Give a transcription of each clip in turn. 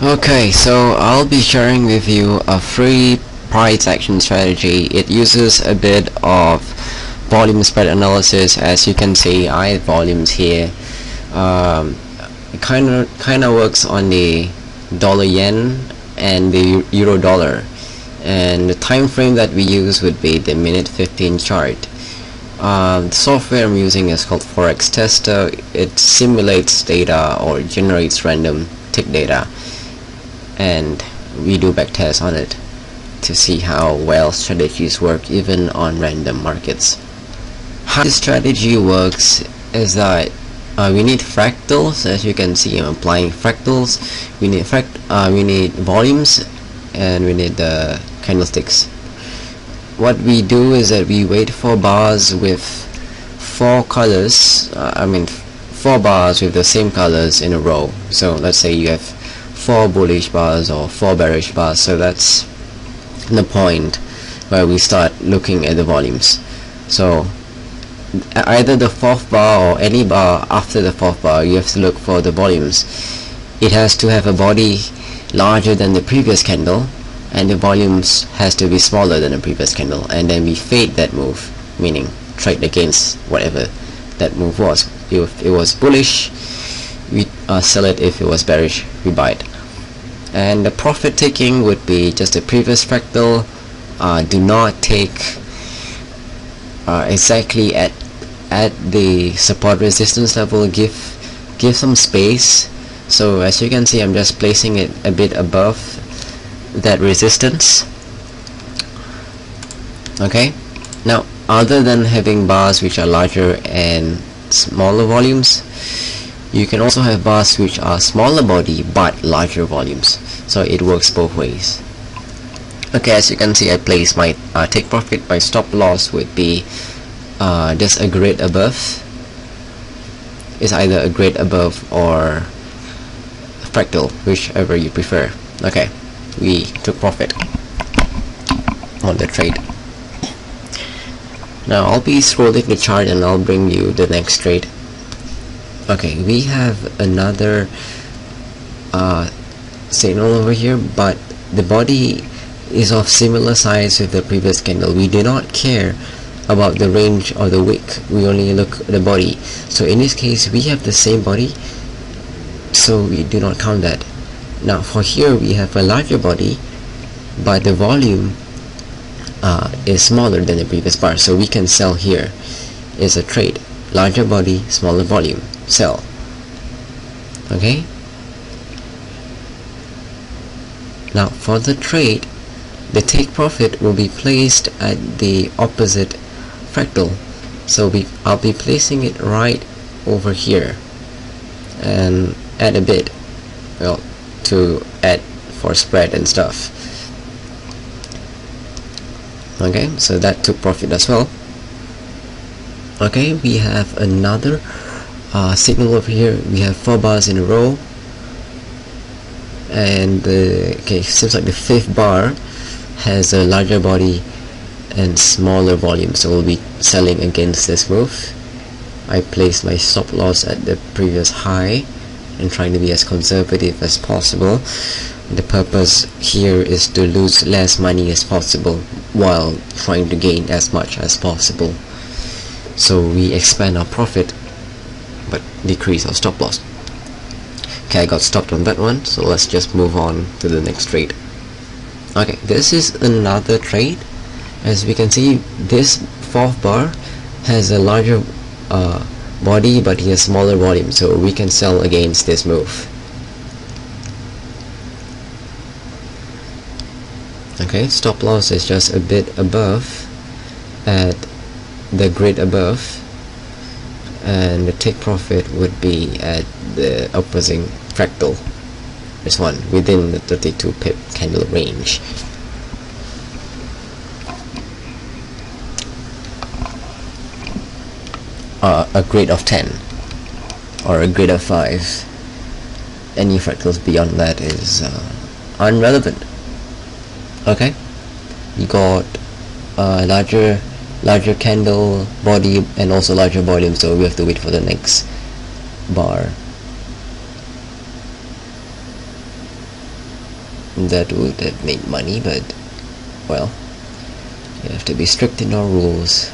Okay, so I'll be sharing with you a free price action strategy. It uses a bit of volume spread analysis. As you can see, I have volumes here. It kind of works on the dollar yen and the euro dollar, and the time frame that we use would be the minute 15 chart. The software I'm using is called Forex Tester. It simulates data or generates random tick data, and we do backtests on it to see how well strategies work even on random markets. How this strategy works is that we need fractals. As you can see, I'm applying fractals. We need volumes, and we need the candlesticks. What we do is that we wait for bars with four colors. Four bars with the same colors in a row. So let's say you have 4 bullish bars or 4 bearish bars. So that's the point where we start looking at the volumes. So either the 4th bar or any bar after the 4th bar, you have to look for the volumes. It has to have a body larger than the previous candle, and the volumes has to be smaller than the previous candle, and then we fade that move, meaning trade against whatever that move was. If it was bullish, we sell it. If it was bearish, we buy it. And the profit taking would be just the previous fractal. Do not take exactly at the support resistance level. Give some space. So as you can see, I'm just placing it a bit above that resistance. Okay, now other than having bars which are larger and smaller volumes, you can also have bars which are smaller body but larger volumes, so it works both ways. Okay, as you can see, I place my take profit. My stop loss would be just a grade above. It's either a grade above or fractal, whichever you prefer. Okay, we took profit on the trade. Now I'll be scrolling the chart and I'll bring you the next trade. Okay, we have another signal over here, but the body is of similar size with the previous candle. We do not care about the range or the wick, we only look at the body. So in this case, we have the same body, so we do not count that. Now for here, we have a larger body, but the volume is smaller than the previous bar, so we can sell here. It's a trade: larger body, smaller volume, sell. Okay, now for the trade, the take profit will be placed at the opposite fractal. So I'll be placing it right over here and add a bit, well, to add for spread and stuff. Okay, so that took profit as well. Okay, we have another signal over here. We have 4 bars in a row, and okay, seems like the 5th bar has a larger body and smaller volume, so we'll be selling against this move. I placed my stop loss at the previous high and trying to be as conservative as possible. The purpose here is to lose less money as possible while trying to gain as much as possible. So we expand our profit but decrease our stop loss. Okay, I got stopped on that one, so let's just move on to the next trade. Okay, this is another trade. As we can see, this 4th bar has a larger body, but he has smaller volume, so we can sell against this move. Okay, stop loss is just a bit above at the grid above, and the take profit would be at the opposing fractal, this one, within the 32 pip candle range. A grade of 10 or a grade of 5. Any fractals beyond that is irrelevant. Okay, you got larger candle body and also larger volume, so we have to wait for the next bar. that would have made money, but well, you have to be strict in our rules.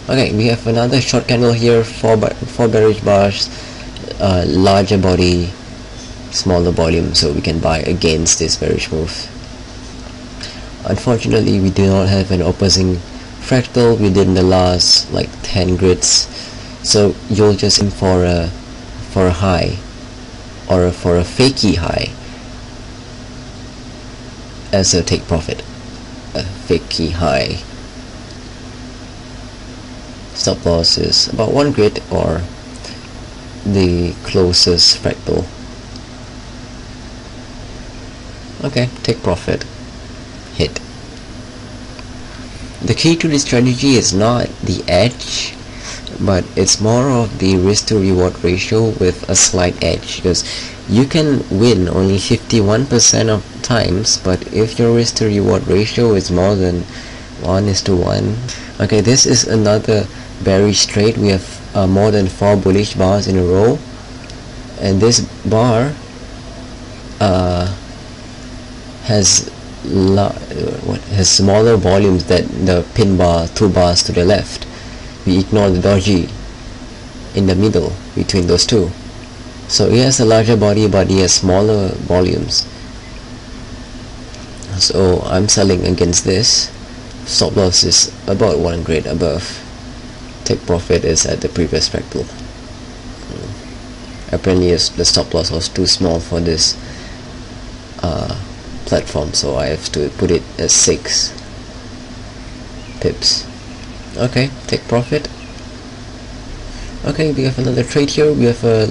Okay, we have another short candle here, four bearish bars, larger body, smaller volume, so we can buy against this bearish move. Unfortunately, we do not have an opposing fractal within the last like 10 grids, so you'll just aim for a high or for a fakey high as a take profit. A fakey high. Stop loss is about 1 grid or the closest fractal. Okay, take profit. Hit. The key to this strategy is not the edge, but it's more of the risk to reward ratio with a slight edge, because you can win only 51% of times, but if your risk to reward ratio is more than 1:1. Okay, this is another bearish trade. We have more than 4 bullish bars in a row, and this bar has smaller volumes than the pin bar, 2 bars to the left. We ignore the doji in the middle between those two, so it has a larger body but it has smaller volumes. So I'm selling against this. Stop loss is about 1 grade above. Take profit is at the previous fractal. Apparently the stop loss was too small for this platform, so I have to put it as 6 pips. Okay, take profit. Okay, we have another trade here. We have a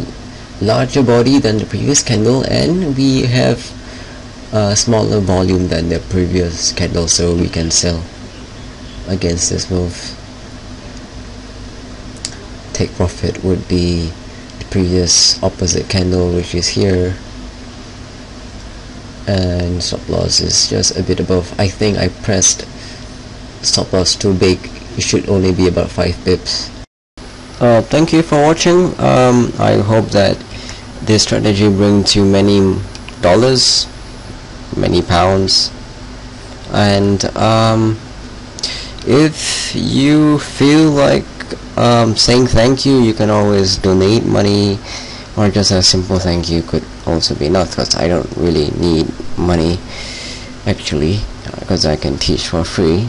larger body than the previous candle, and we have a smaller volume than the previous candle, so we can sell against this move. Take profit would be the previous opposite candle, which is here, and stop loss is just a bit above. I think I pressed stop loss too big. It should only be about 5 pips. Thank you for watching. I hope that this strategy brings you many dollars, many pounds, and if you feel like saying thank you, you can always donate money, or just a simple thank you could also be enough, because I don't really need money actually, because I can teach for free.